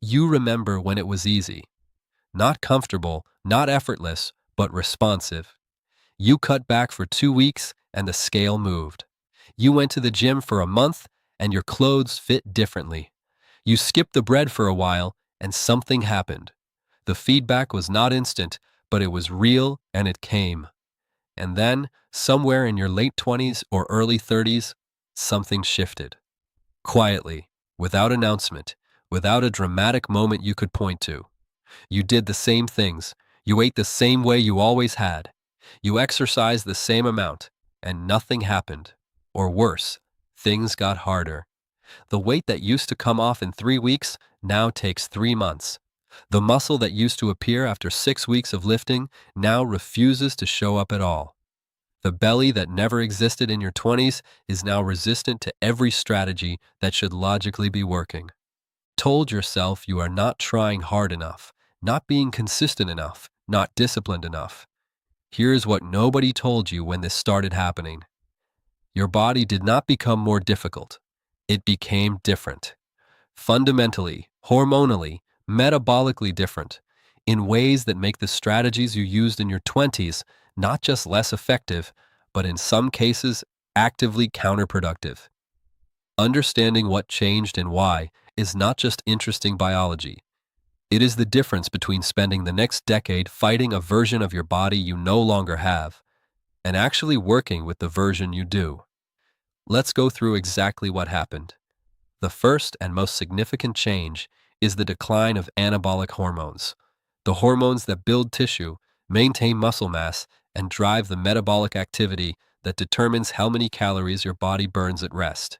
You remember when it was easy. Not comfortable, not effortless, but responsive. You cut back for 2 weeks and the scale moved. You went to the gym for a month and your clothes fit differently. You skipped the bread for a while and something happened. The feedback was not instant, but it was real and it came. And then, somewhere in your late 20s or early 30s, something shifted. Quietly, without announcement, without a dramatic moment you could point to. You did the same things. You ate the same way you always had. You exercised the same amount, and nothing happened. Or worse, things got harder. The weight that used to come off in 3 weeks now takes 3 months. The muscle that used to appear after 6 weeks of lifting now refuses to show up at all. The belly that never existed in your 20s is now resistant to every strategy that should logically be working. Told yourself you are not trying hard enough, not being consistent enough, not disciplined enough. Here's what nobody told you when this started happening. Your body did not become more difficult. It became different. Fundamentally, hormonally, metabolically different, in ways that make the strategies you used in your 20s not just less effective, but in some cases, actively counterproductive. Understanding what changed and why is not just interesting biology. It is the difference between spending the next decade fighting a version of your body you no longer have and actually working with the version you do. Let's go through exactly what happened. The first and most significant change is the decline of anabolic hormones, the hormones that build tissue, maintain muscle mass, and drive the metabolic activity that determines how many calories your body burns at rest.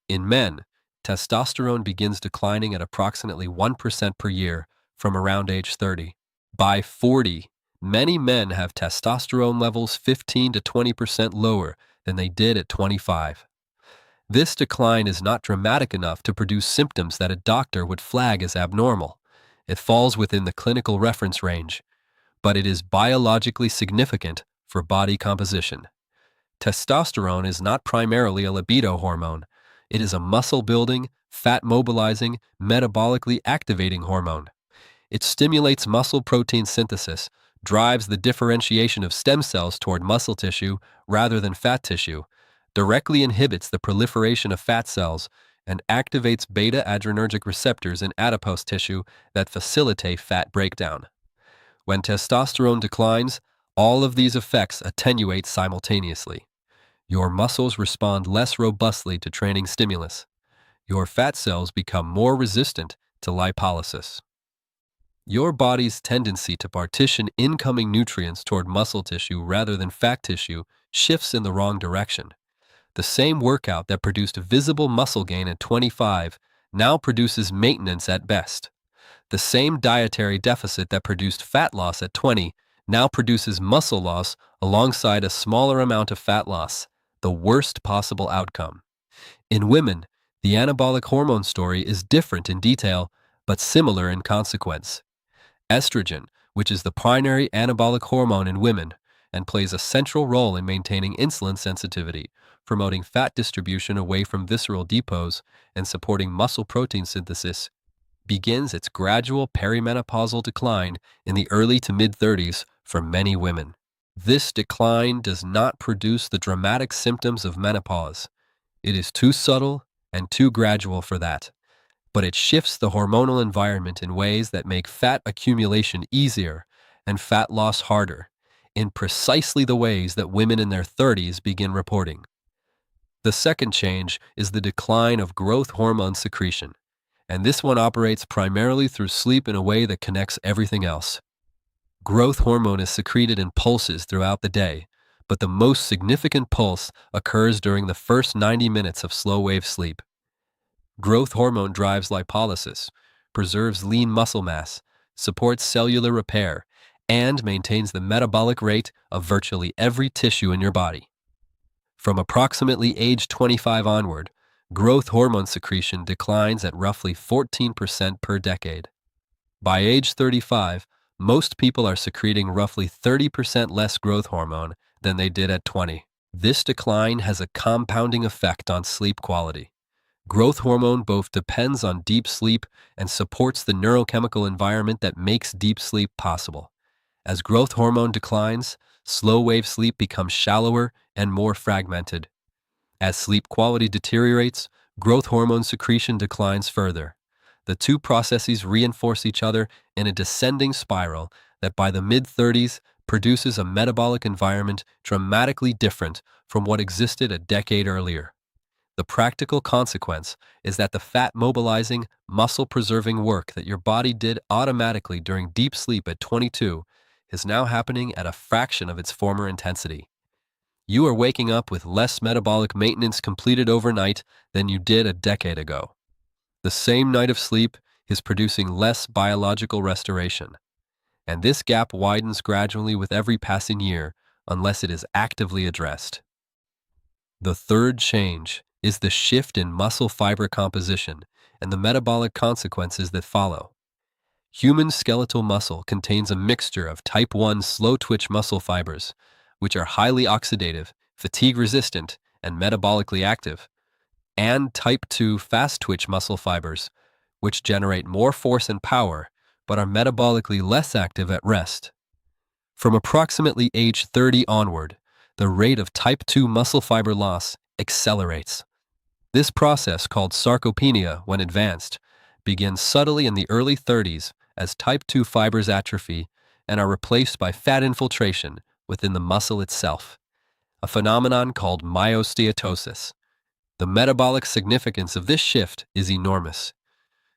In men, testosterone begins declining at approximately 1% per year from around age 30. By 40, many men have testosterone levels 15 to 20% lower than they did at 25. This decline is not dramatic enough to produce symptoms that a doctor would flag as abnormal. It falls within the clinical reference range, but it is biologically significant for body composition. Testosterone is not primarily a libido hormone. It is a muscle-building, fat-mobilizing, metabolically activating hormone. It stimulates muscle protein synthesis, drives the differentiation of stem cells toward muscle tissue rather than fat tissue, directly inhibits the proliferation of fat cells, and activates beta-adrenergic receptors in adipose tissue that facilitate fat breakdown. When testosterone declines, all of these effects attenuate simultaneously. Your muscles respond less robustly to training stimulus. Your fat cells become more resistant to lipolysis. Your body's tendency to partition incoming nutrients toward muscle tissue rather than fat tissue shifts in the wrong direction. The same workout that produced visible muscle gain at 25 now produces maintenance at best. The same dietary deficit that produced fat loss at 20 now produces muscle loss alongside a smaller amount of fat loss, the worst possible outcome. In women, the anabolic hormone story is different in detail, but similar in consequence. Estrogen, which is the primary anabolic hormone in women and plays a central role in maintaining insulin sensitivity, promoting fat distribution away from visceral depots, and supporting muscle protein synthesis, begins its gradual perimenopausal decline in the early to mid-30s for many women. This decline does not produce the dramatic symptoms of menopause. It is too subtle and too gradual for that. But it shifts the hormonal environment in ways that make fat accumulation easier and fat loss harder, in precisely the ways that women in their 30s begin reporting. The second change is the decline of growth hormone secretion, and this one operates primarily through sleep in a way that connects everything else. Growth hormone is secreted in pulses throughout the day, but the most significant pulse occurs during the first 90 minutes of slow-wave sleep. Growth hormone drives lipolysis, preserves lean muscle mass, supports cellular repair, and maintains the metabolic rate of virtually every tissue in your body. From approximately age 25 onward, growth hormone secretion declines at roughly 14% per decade. By age 35, most people are secreting roughly 30% less growth hormone than they did at 20. This decline has a compounding effect on sleep quality. Growth hormone both depends on deep sleep and supports the neurochemical environment that makes deep sleep possible. As growth hormone declines, slow-wave sleep becomes shallower and more fragmented. As sleep quality deteriorates, growth hormone secretion declines further. The two processes reinforce each other in a descending spiral that by the mid-30s produces a metabolic environment dramatically different from what existed a decade earlier. The practical consequence is that the fat-mobilizing, muscle-preserving work that your body did automatically during deep sleep at 22 is now happening at a fraction of its former intensity. You are waking up with less metabolic maintenance completed overnight than you did a decade ago. The same night of sleep is producing less biological restoration, and this gap widens gradually with every passing year unless it is actively addressed. The third change is the shift in muscle fiber composition and the metabolic consequences that follow. Human skeletal muscle contains a mixture of type 1 slow-twitch muscle fibers, which are highly oxidative, fatigue-resistant, and metabolically active, and type 2 fast-twitch muscle fibers, which generate more force and power, but are metabolically less active at rest. From approximately age 30 onward, the rate of type 2 muscle fiber loss accelerates. This process, called sarcopenia when advanced, begins subtly in the early 30s as type 2 fibers atrophy and are replaced by fat infiltration within the muscle itself, a phenomenon called myosteatosis. The metabolic significance of this shift is enormous.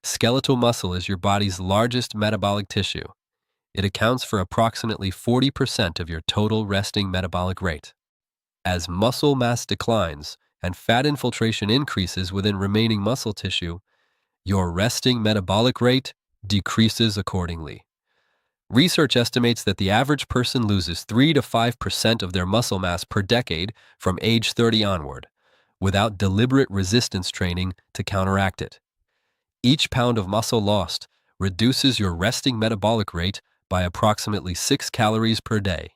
Skeletal muscle is your body's largest metabolic tissue. It accounts for approximately 40% of your total resting metabolic rate. As muscle mass declines and fat infiltration increases within remaining muscle tissue, your resting metabolic rate decreases accordingly. Research estimates that the average person loses 3 to 5% of their muscle mass per decade from age 30 onward, without deliberate resistance training to counteract it. Each pound of muscle lost reduces your resting metabolic rate by approximately 6 calories per day.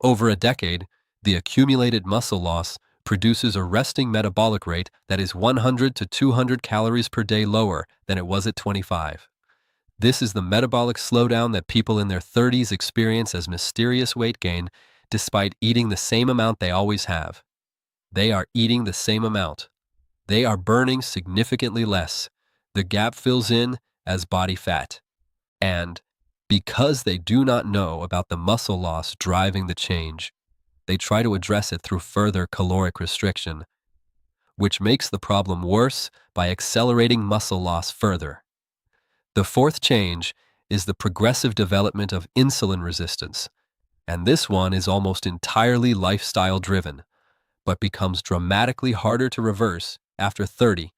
Over a decade, the accumulated muscle loss produces a resting metabolic rate that is 100 to 200 calories per day lower than it was at 25. This is the metabolic slowdown that people in their 30s experience as mysterious weight gain despite eating the same amount they always have. They are eating the same amount. They are burning significantly less. The gap fills in as body fat. And because they do not know about the muscle loss driving the change, they try to address it through further caloric restriction, which makes the problem worse by accelerating muscle loss further. The fourth change is the progressive development of insulin resistance, and this one is almost entirely lifestyle-driven, but becomes dramatically harder to reverse after 30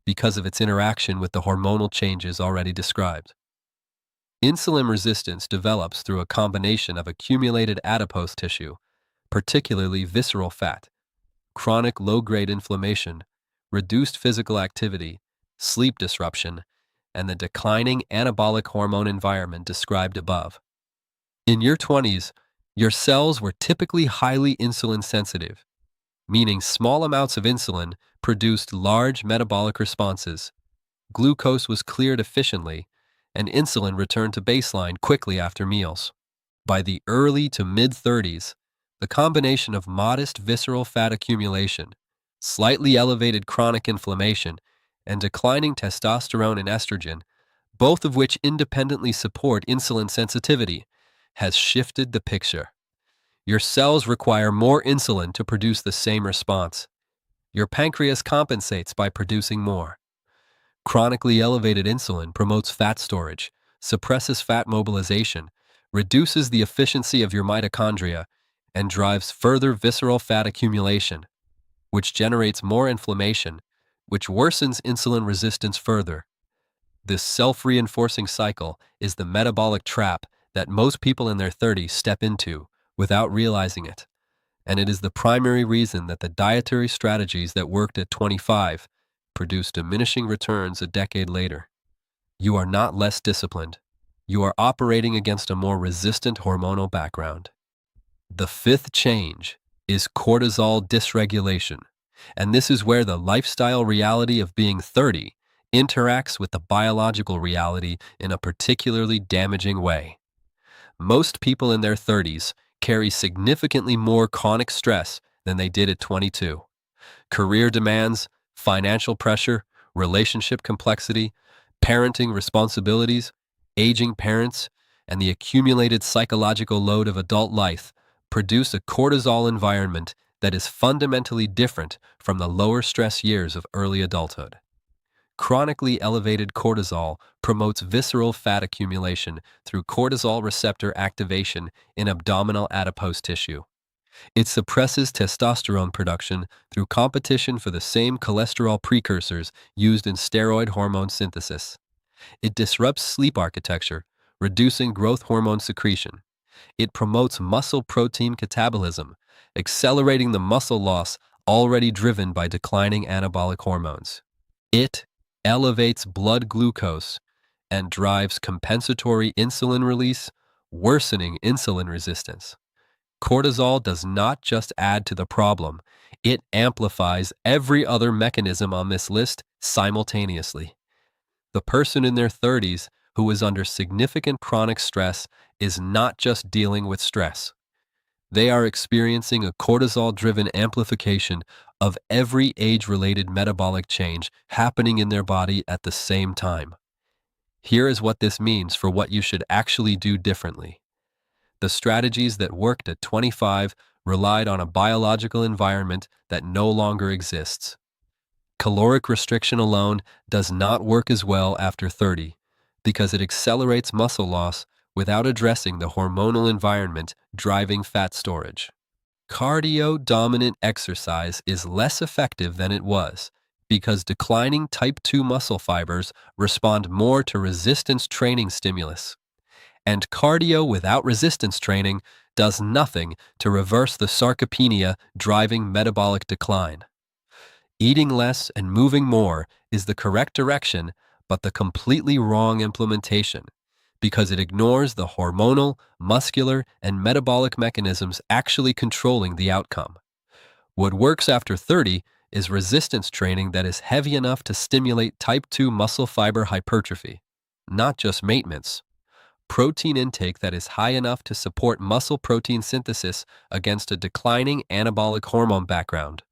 because of its interaction with the hormonal changes already described. Insulin resistance develops through a combination of accumulated adipose tissue, particularly visceral fat, chronic low-grade inflammation, reduced physical activity, sleep disruption, and the declining anabolic hormone environment described above. In your 20s, your cells were typically highly insulin sensitive, meaning small amounts of insulin produced large metabolic responses. Glucose was cleared efficiently, and insulin returned to baseline quickly after meals. By the early to mid-30s, the combination of modest visceral fat accumulation, slightly elevated chronic inflammation, and declining testosterone and estrogen, both of which independently support insulin sensitivity, has shifted the picture. Your cells require more insulin to produce the same response. Your pancreas compensates by producing more. Chronically elevated insulin promotes fat storage, suppresses fat mobilization, reduces the efficiency of your mitochondria, and drives further visceral fat accumulation, which generates more inflammation, which worsens insulin resistance further. This self-reinforcing cycle is the metabolic trap that most people in their 30s step into without realizing it, and it is the primary reason that the dietary strategies that worked at 25 produce diminishing returns a decade later. You are not less disciplined. You are operating against a more resistant hormonal background. The fifth change is cortisol dysregulation, And this is where the lifestyle reality of being 30 interacts with the biological reality in a particularly damaging way. Most people in their 30s carry significantly more chronic stress than they did at 22. Career demands, financial pressure, relationship complexity, parenting responsibilities, aging parents, and the accumulated psychological load of adult life produce a cortisol environment that is fundamentally different from the lower stress years of early adulthood. Chronically elevated cortisol promotes visceral fat accumulation through cortisol receptor activation in abdominal adipose tissue. It suppresses testosterone production through competition for the same cholesterol precursors used in steroid hormone synthesis. It disrupts sleep architecture, reducing growth hormone secretion. It promotes muscle protein catabolism, accelerating the muscle loss already driven by declining anabolic hormones. It elevates blood glucose and drives compensatory insulin release, worsening insulin resistance. Cortisol does not just add to the problem, it amplifies every other mechanism on this list simultaneously. The person in their 30s who is under significant chronic stress is not just dealing with stress. They are experiencing a cortisol-driven amplification of every age-related metabolic change happening in their body at the same time. Here is what this means for what you should actually do differently. The strategies that worked at 25 relied on a biological environment that no longer exists. Caloric restriction alone does not work as well after 30 because it accelerates muscle loss without addressing the hormonal environment driving fat storage. Cardio-dominant exercise is less effective than it was because declining type 2 muscle fibers respond more to resistance training stimulus. And cardio without resistance training does nothing to reverse the sarcopenia driving metabolic decline. Eating less and moving more is the correct direction, but the completely wrong implementation, because it ignores the hormonal, muscular, and metabolic mechanisms actually controlling the outcome. What works after 30 is resistance training that is heavy enough to stimulate type 2 muscle fiber hypertrophy, not just maintenance. Protein intake that is high enough to support muscle protein synthesis against a declining anabolic hormone background.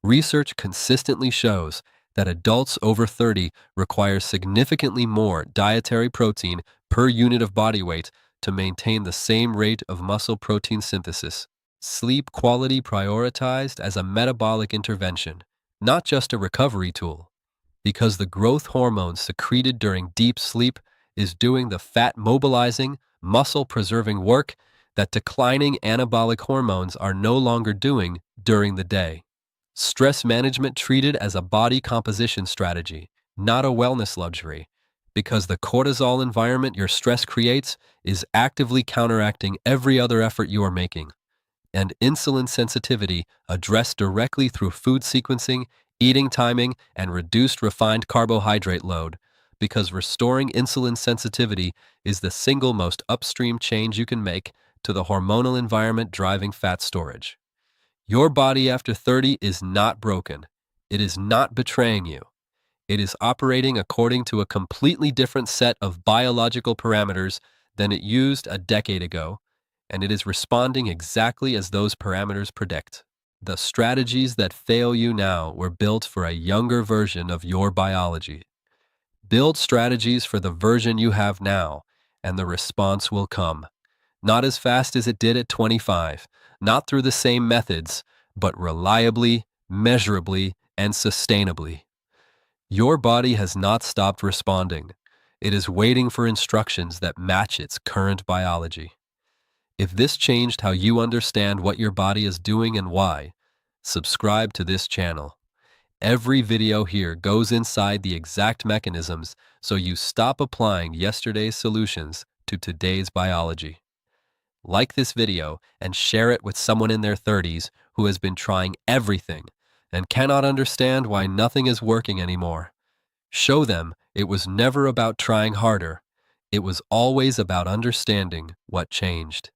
Research consistently shows that adults over 30 require significantly more dietary protein per unit of body weight to maintain the same rate of muscle protein synthesis. Sleep quality prioritized as a metabolic intervention, not just a recovery tool, because the growth hormone secreted during deep sleep is doing the fat-mobilizing, muscle-preserving work that declining anabolic hormones are no longer doing during the day. Stress management treated as a body composition strategy, not a wellness luxury, because the cortisol environment your stress creates is actively counteracting every other effort you are making. And insulin sensitivity addressed directly through food sequencing, eating timing, and reduced refined carbohydrate load, because restoring insulin sensitivity is the single most upstream change you can make to the hormonal environment driving fat storage. Your body after 30 is not broken. It is not betraying you. It is operating according to a completely different set of biological parameters than it used a decade ago, and it is responding exactly as those parameters predict. The strategies that fail you now were built for a younger version of your biology. Build strategies for the version you have now, and the response will come. Not as fast as it did at 25, not through the same methods, but reliably, measurably, and sustainably. Your body has not stopped responding. It is waiting for instructions that match its current biology. If this changed how you understand what your body is doing and why, subscribe to this channel. Every video here goes inside the exact mechanisms so you stop applying yesterday's solutions to today's biology. Like this video and share it with someone in their 30s who has been trying everything and cannot understand why nothing is working anymore. Show them it was never about trying harder. It was always about understanding what changed.